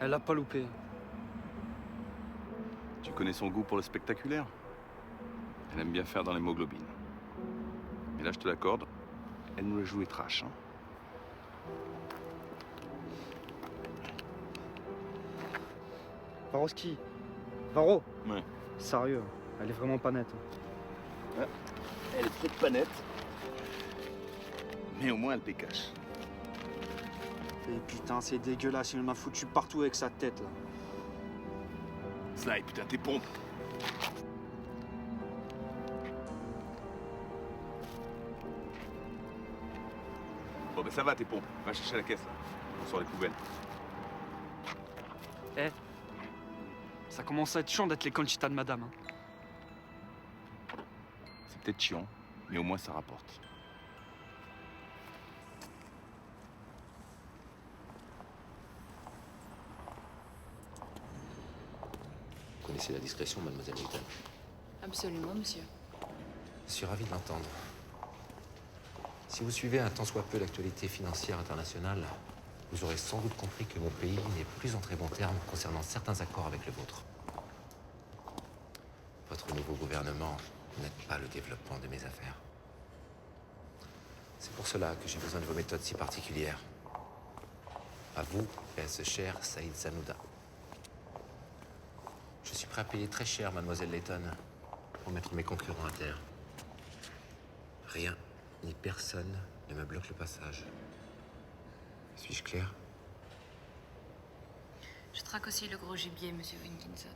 Elle a pas loupé. Tu connais son goût pour le spectaculaire? Elle aime bien faire dans l'hémoglobine. Mais là, je te l'accorde, elle nous l'a joué trash. Hein. Varoski. Varo. Ouais. Sérieux, elle est vraiment pas nette. Ouais. Elle est peut-être pas nette. Mais au moins, elle pécache. Et putain, c'est dégueulasse, il m'a foutu partout avec sa tête, là. Sly, putain, tes pompes. Bon, ben ça va, tes pompes. Va chercher la caisse, là. On sort les poubelles. Eh, ça commence à être chiant d'être les Conchita de madame. Hein. C'est peut-être chiant, mais au moins ça rapporte. Vous connaissez la discrétion, mademoiselle Layton? Absolument, monsieur. Je suis ravi de l'entendre. Si vous suivez un tant soit peu l'actualité financière internationale, vous aurez sans doute compris que mon pays n'est plus en très bons termes concernant certains accords avec le vôtre. Votre nouveau gouvernement n'aide pas le développement de mes affaires. C'est pour cela que j'ai besoin de vos méthodes si particulières. À vous et à ce cher Saïd Zanouda. Je suis prêt à payer très cher, mademoiselle Layton, pour mettre mes concurrents à terre. Rien ni personne ne me bloque le passage. Suis-je clair? Je traque aussi le gros gibier, monsieur Wilkinson.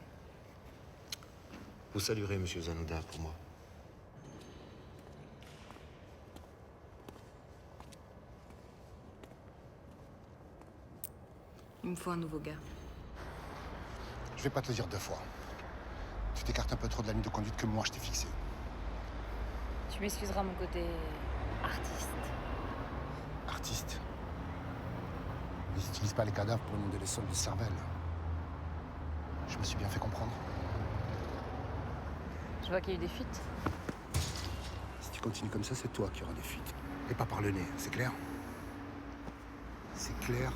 Vous saluerez monsieur Zanouda pour moi. Il me faut un nouveau gars. Je vais pas te le dire deux fois. Tu t'écartes un peu trop de la ligne de conduite que moi je t'ai fixée. Tu m'excuseras mon côté artiste. Artiste. Ils n'utilisent pas les cadavres pour inonder les sols de cervelle. Je me suis bien fait comprendre. Je vois qu'il y a eu des fuites. Si tu continues comme ça, c'est toi qui auras des fuites. Et pas par le nez, c'est clair? C'est clair?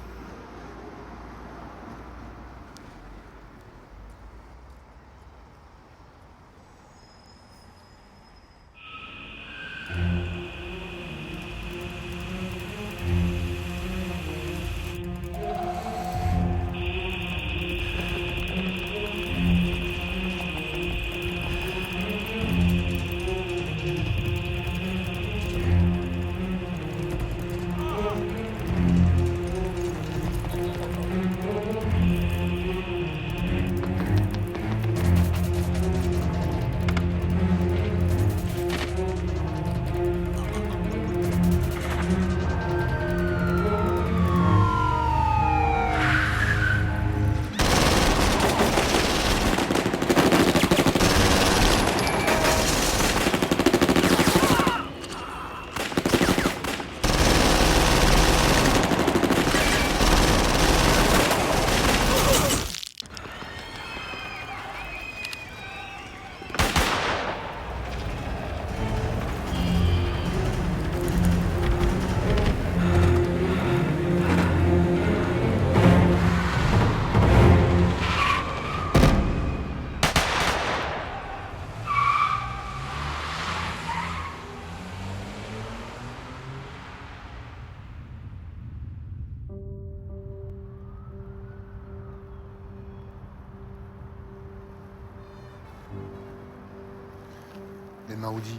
Les Maoudis.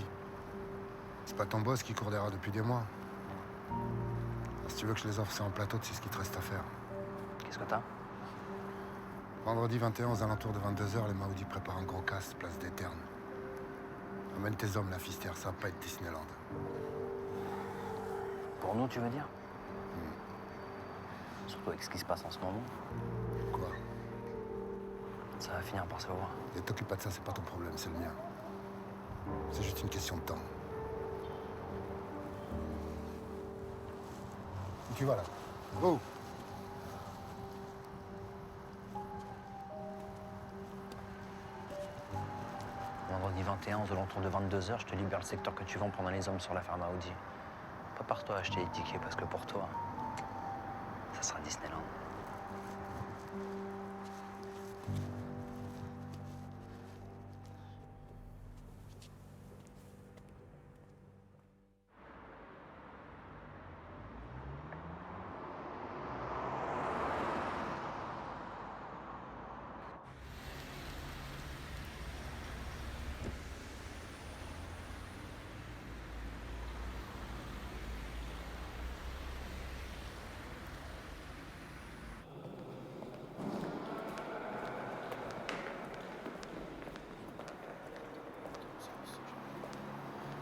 C'est pas ton boss qui court derrière depuis des mois. Alors, si tu veux que je les offre ça en plateau, c'est ce qu'il te reste à faire. Qu'est-ce que t'as? Vendredi 21 aux alentours de 22h, les Maoudis préparent un gros casse, place des Ternes. Amène tes hommes, la Fistère, ça va pas être Disneyland. Pour nous, tu veux dire? Surtout avec ce qui se passe en ce moment. Quoi? Ça va finir par se voir. Ne t'occupe pas de ça, c'est pas ton problème, c'est le mien. C'est juste une question de temps. Où tu vas là? Go! Vendredi 21, aux alentours de 22h, je te libère le secteur que tu vends pendant les hommes sur la ferme Audi. Prépare-toi à acheter les tickets parce que pour toi, ça sera Disneyland.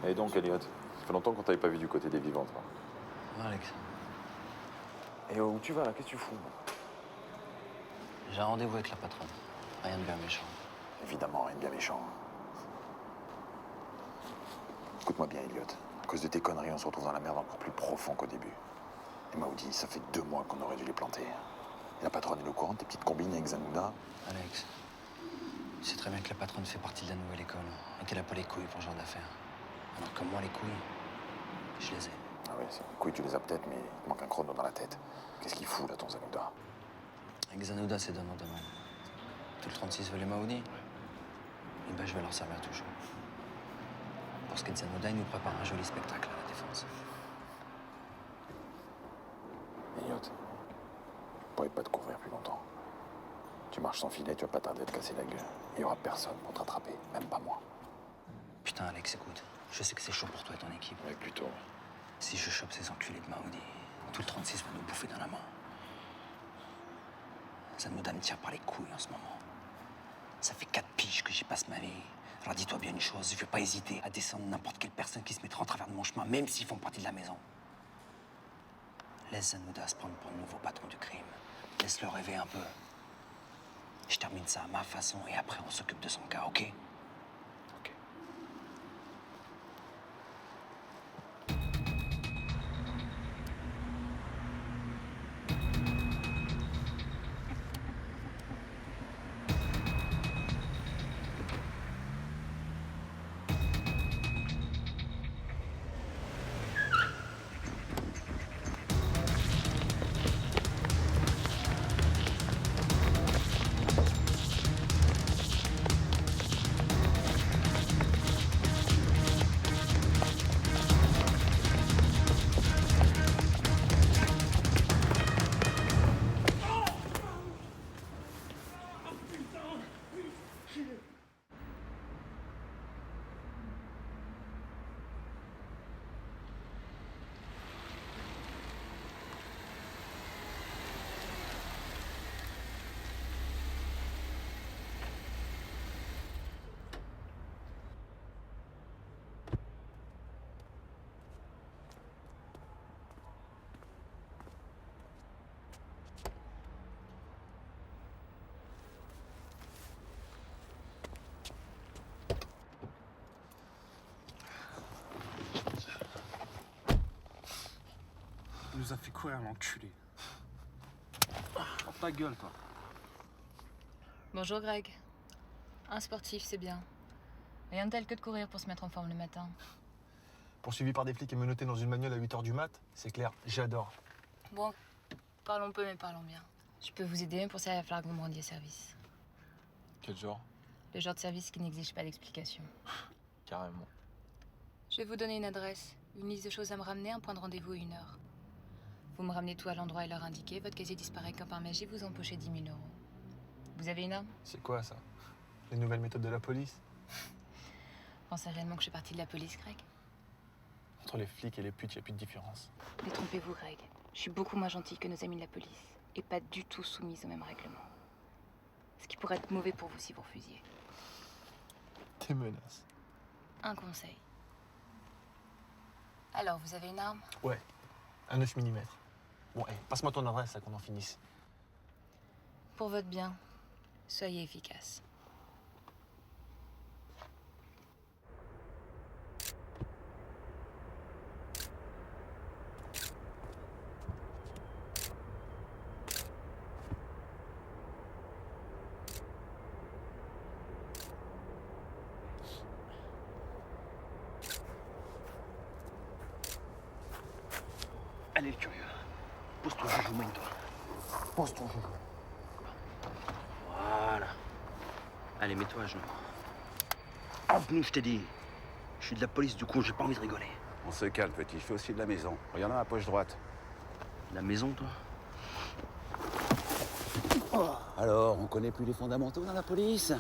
Et donc, Elliot, ça fait longtemps qu'on t'avait pas vu du côté des vivants, toi. Alex, Et où tu vas, là? Qu'est-ce que tu fous? j'ai un rendez-vous avec la patronne. Rien de bien méchant. Évidemment, rien de bien méchant. Écoute-moi bien, Elliot. À cause de tes conneries, on se retrouve dans la merde encore plus profond qu'au début. Et Maudit, ça fait 2 mois qu'on aurait dû les planter. Et la patronne est au courant de tes petites combines avec Zanouda. Alex, tu sais très bien que la patronne fait partie de la nouvelle école et qu'elle a pas les couilles pour ce genre d'affaires. Alors que moi, les couilles, je les ai. Ah ouais, c'est couilles, tu les as peut-être, mais il te manque un chrono dans la tête. Qu'est-ce qu'il fout, là, ton Zanouda? Avec Zanouda, c'est donnant-donnant. Tout le 36 veut les Maudits. Et ben, je vais leur servir toujours. Pour ce qui est de Zanouda, il nous prépare un joli spectacle à la défense. Elliot, je pourrais pas te couvrir plus longtemps. Tu marches sans filet, tu vas pas tarder à te casser la gueule. Il y aura personne pour te rattraper, même pas moi. Putain, Alex, écoute. Je sais que c'est chaud pour toi et ton équipe. Mais plutôt. Si je chope ces enculés de Maudits, tout le 36 va nous bouffer dans la main. Zanouda me tire par les couilles en ce moment. Ça fait 4 piges que j'y passe ma vie. Alors dis-toi bien une chose, je vais pas hésiter à descendre n'importe quelle personne qui se mettra en travers de mon chemin, même s'ils font partie de la maison. Laisse Zanouda se prendre pour le nouveau patron du crime. Laisse-le rêver un peu. Je termine ça à ma façon et après on s'occupe de son cas, ok? Ok. Il nous a fait courir, l'enculé. Ferme ta gueule, toi. Bonjour Greg. Un sportif, c'est bien. Rien de tel que de courir pour se mettre en forme le matin. Poursuivi par des flics et menotté dans une bagnole à 8h du mat, c'est clair, j'adore. Bon, parlons peu mais parlons bien. Je peux vous aider, mais pour ça, il va falloir que vous me rendiez service. Quel genre? Le genre de service qui n'exige pas d'explication. Carrément. Je vais vous donner une adresse, une liste de choses à me ramener, un point de rendez-vous et 1 heure. Vous me ramenez tout à l'endroit et l'heure indiquée, votre casier disparaît comme par magie, vous empochez 10 000 euros. Vous avez une arme? C'est quoi ça? Les nouvelles méthodes de la police? Pensez réellement que je fais partie de la police, Greg? Entre les flics et les putes, y a plus de différence. Détrompez-vous, Greg. Je suis beaucoup moins gentille que nos amis de la police. Et pas du tout soumise au même règlement. Ce qui pourrait être mauvais pour vous si vous refusiez. Tes menaces. Un conseil. Alors, vous avez une arme? Ouais, un 9 mm. Bon, passe-moi ton adresse, là, qu'on en finisse. Pour votre bien, soyez efficace. Allez, le curieux. Pose ton joujou, mène-toi. Pose ton joujou. Voilà. Allez, mets-toi à genoux. En genou, je t'ai dit. Je suis de la police, du coup, j'ai pas envie de rigoler. On se calme, petit. Je fais aussi de la maison. Regarde dans la poche droite. La maison, toi? Alors, on connaît plus les fondamentaux dans la police?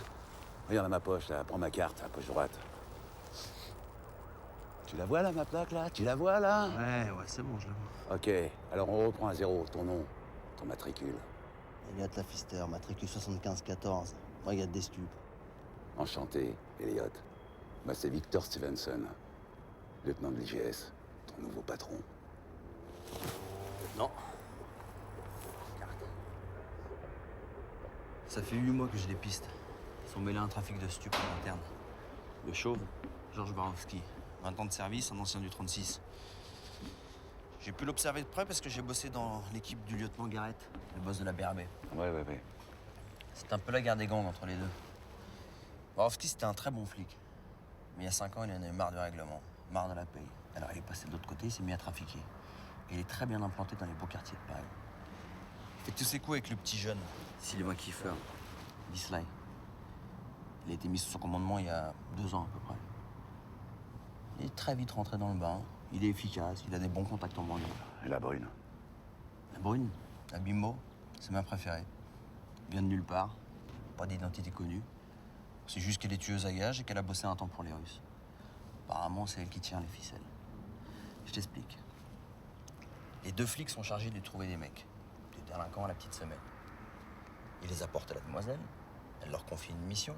Regarde dans ma poche, là. Prends ma carte, la poche droite. Tu la vois, là, ma plaque, là? Tu la vois, là? Ouais, c'est bon, je la vois. Ok. Alors, on reprend à zéro. Ton nom, ton matricule. Elliot Lafister, matricule 7514, brigade des stupes. Enchanté, Elliot. Bah, c'est Victor Stevenson. Lieutenant de l'IGS, ton nouveau patron. Non. Ça fait 8 mois que je les piste. Ils sont mêlés à un trafic de stupes en interne. Le chauve, Georges Barowski. 20 ans de service, un ancien du 36. J'ai pu l'observer de près parce que j'ai bossé dans l'équipe du lieutenant Garrett, le boss de la BRB. Ouais. C'était un peu la guerre des gangs entre les deux. Barowski, c'était un très bon flic. Mais il y a 5 ans, il en avait marre du règlement, marre de la paye. Alors il est passé de l'autre côté, il s'est mis à trafiquer. Et il est très bien implanté dans les beaux quartiers de Paris. Il fait tous ses coups avec le petit jeune, Sylvain Kiefer, Disley. Il a été mis sous son commandement il y a 2 ans à peu près. Il est très vite rentré dans le bain. Il est efficace, il a des bons contacts en banlieue. Et la brune? La brune, la bimbo, c'est ma préférée. Vient de nulle part, pas d'identité connue. C'est juste qu'elle est tueuse à gages et qu'elle a bossé un temps pour les Russes. Apparemment, c'est elle qui tient les ficelles. Je t'explique. Les 2 flics sont chargés de lui trouver des mecs, des délinquants à la petite semaine. Ils les apportent à la demoiselle, elle leur confie une mission,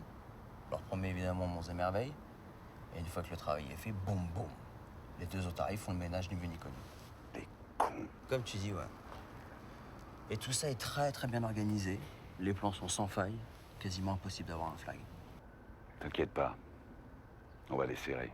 leur promet évidemment monts et merveilles, et une fois que le travail est fait, boum boum. Les 2 autres arrivent, font le ménage ni vu ni connu. Des cons. Comme tu dis, ouais. Et tout ça est très très bien organisé. Les plans sont sans faille, quasiment impossible d'avoir un flag. T'inquiète pas. On va les serrer.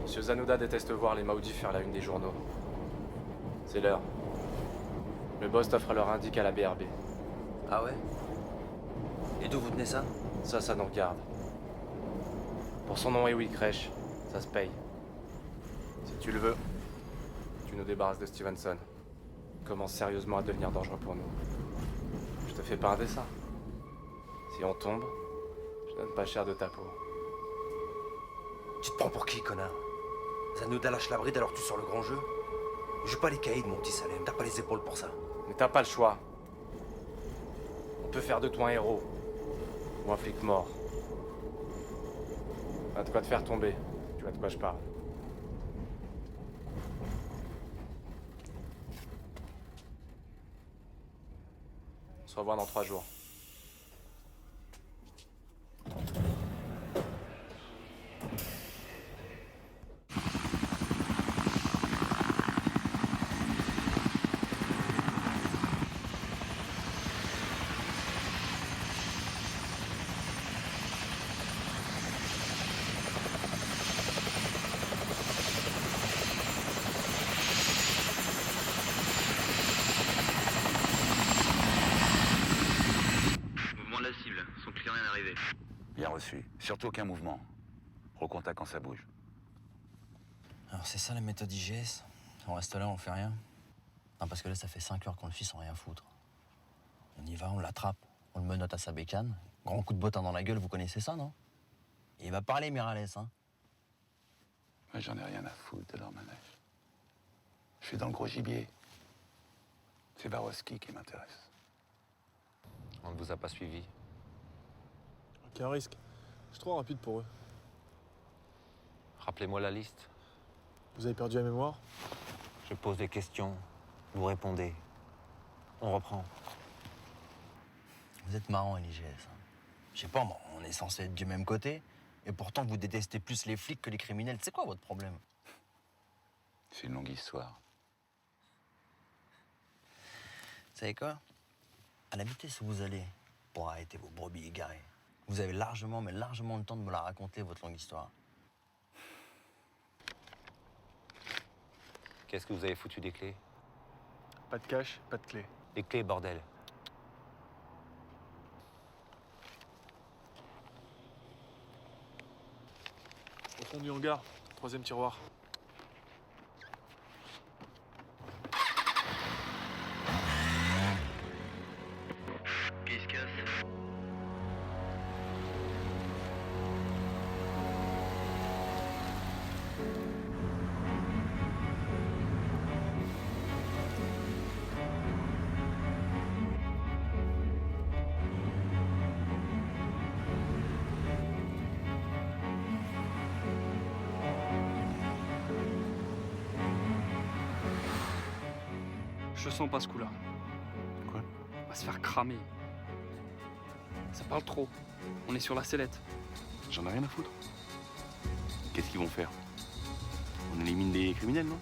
Monsieur Zanouda déteste voir les Maoudis faire la une des journaux. C'est l'heure. Le boss t'offre leur indique à la BRB. Ah ouais? Et d'où vous tenez ça? Ça nous regarde. Pour son nom et oui, crèche, ça se paye. Si tu le veux, tu nous débarrasses de Stevenson. Commence sérieusement à devenir dangereux pour nous. Je te fais pas un dessin. Si on tombe, je donne pas cher de ta peau. Tu te prends pour qui, connard? Zanouda lâche la bride alors tu sors le grand jeu? Joue pas les caïds, mon petit Salem, t'as pas les épaules pour ça. Mais t'as pas le choix. On peut faire de toi un héros. Ou un flic mort. Pas de quoi te faire tomber. Tu vois de quoi je parle. On se revoit dans 3 jours. Bien reçu. Surtout aucun mouvement. Recontact quand ça bouge. Alors c'est ça la méthode IGS? On reste là, on fait rien? Non, parce que là ça fait 5 heures qu'on le suit sans rien foutre. On y va, on l'attrape, on le menotte à sa bécane. Grand coup de bottin dans la gueule, vous connaissez ça, non? Et il va parler, Miralles, hein? Moi, j'en ai rien à foutre de leur manège. Je suis dans le gros gibier. C'est Barowski qui m'intéresse. On ne vous a pas suivi. Qu'un risque. Je suis trop rapide pour eux. Rappelez-moi la liste. Vous avez perdu la mémoire? Je pose des questions, vous répondez. On reprend. Vous êtes marrant, LIGS. Je sais pas, moi, on est censé être du même côté. Et pourtant, vous détestez plus les flics que les criminels. C'est quoi votre problème? C'est une longue histoire. Vous savez quoi? À la vitesse où vous allez pour arrêter vos brebis égarées, vous avez largement, mais largement le temps de me la raconter, votre longue histoire. Qu'est-ce que vous avez foutu des clés? Pas de cash, pas de clé. Les clés, bordel. Au fond du hangar, 3e tiroir. Qui se casse? Je sens pas ce coup-là. Quoi? On va se faire cramer. Ça parle trop. On est sur la sellette. J'en ai rien à foutre. Qu'est-ce qu'ils vont faire? On élimine des criminels, non?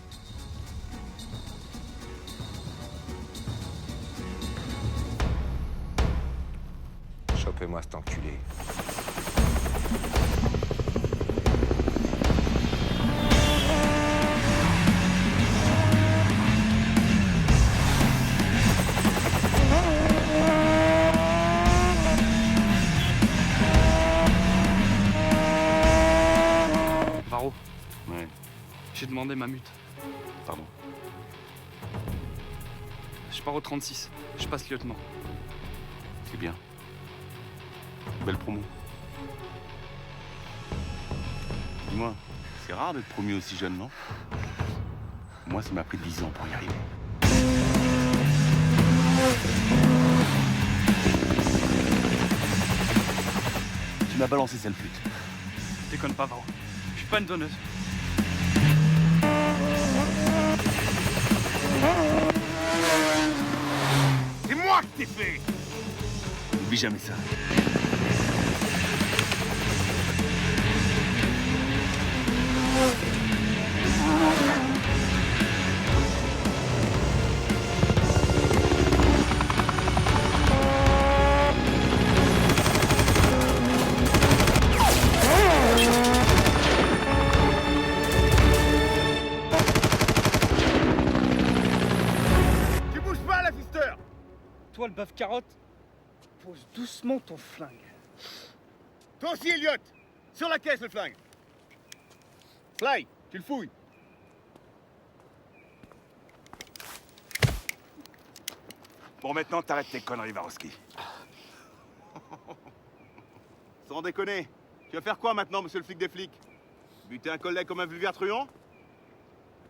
Chopez-moi cet enculé. Varro, Ouais, j'ai demandé ma mute. pardon. Je pars au 36. Je passe lieutenant. C'est bien. Belle promo. Dis-moi, c'est rare d'être promu aussi jeune, non? Moi, ça m'a pris 10 ans pour y arriver. Tu m'as balancé, sale pute. Déconne pas, Varro. Je suis pas une donneuse. C'est moi qui t'ai fait! N'oublie jamais ça. Tu bouges pas, la fister! Toi, le bœuf carotte, pose doucement ton flingue. Toi aussi, Elliot! Sur la caisse, le flingue! Fly, tu le fouilles! Bon, maintenant, t'arrêtes tes conneries, Varowski. Sans déconner, tu vas faire quoi maintenant, monsieur le flic des flics? Buter un collègue comme un vulgaire truand?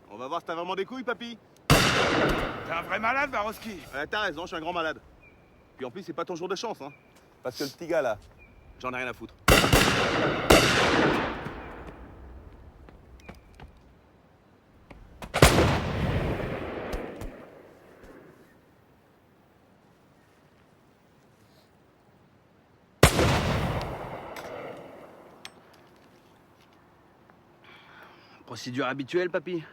On va voir si t'as vraiment des couilles, papy. T'es un vrai malade, Varowski. T'as raison, je suis un grand malade. Puis en plus, c'est pas ton jour de chance, hein. Parce que le petit gars, là, j'en ai rien à foutre. Procédure habituelle, papy.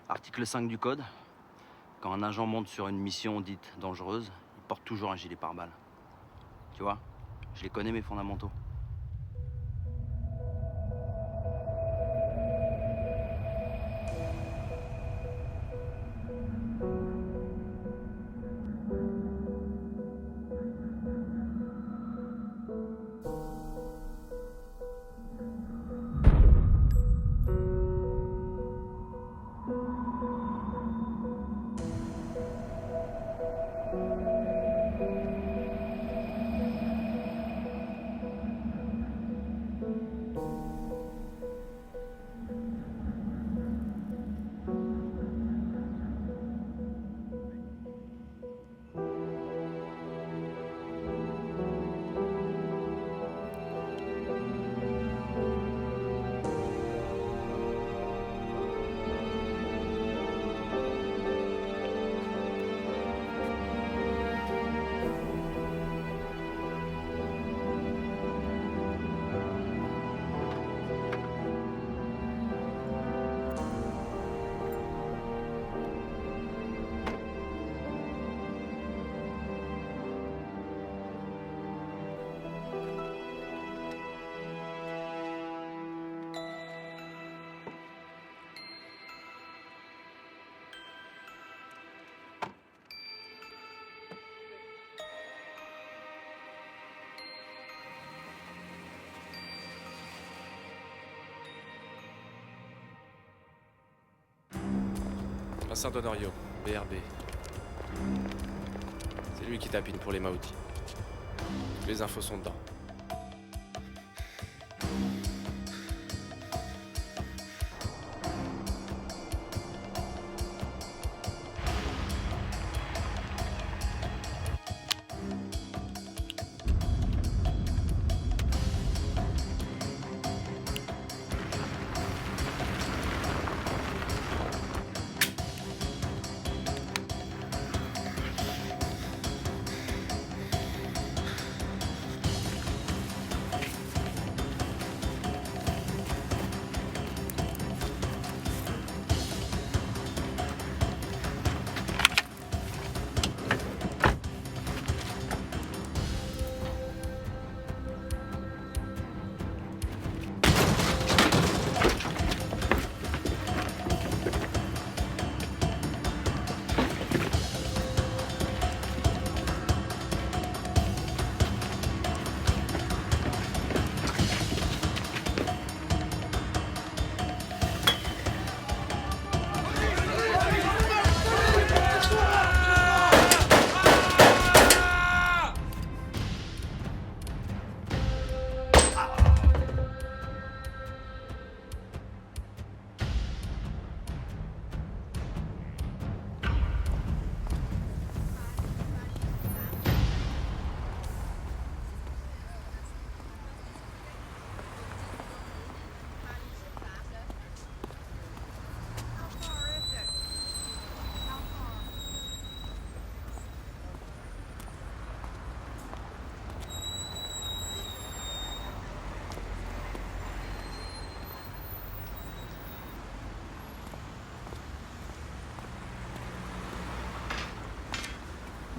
Article 5 du code. Quand un agent monte sur une mission dite dangereuse, il porte toujours un gilet pare-balles. Tu vois, je les connais, mes fondamentaux. Vincent Donorio, BRB. C'est lui qui tapine pour les Maoudis. Toutes les infos sont dedans.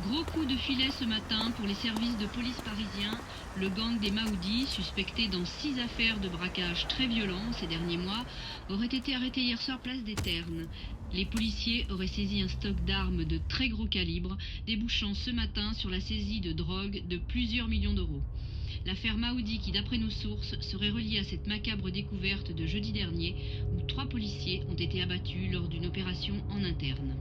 Gros coup de filet ce matin pour les services de police parisiens. Le gang des Maoudis, suspecté dans 6 affaires de braquage très violents ces derniers mois, aurait été arrêté hier soir place des Ternes. Les policiers auraient saisi un stock d'armes de très gros calibre, débouchant ce matin sur la saisie de drogue de plusieurs millions d'euros. L'affaire Maoudi, qui d'après nos sources serait reliée à cette macabre découverte de jeudi dernier, où 3 policiers ont été abattus lors d'une opération en interne.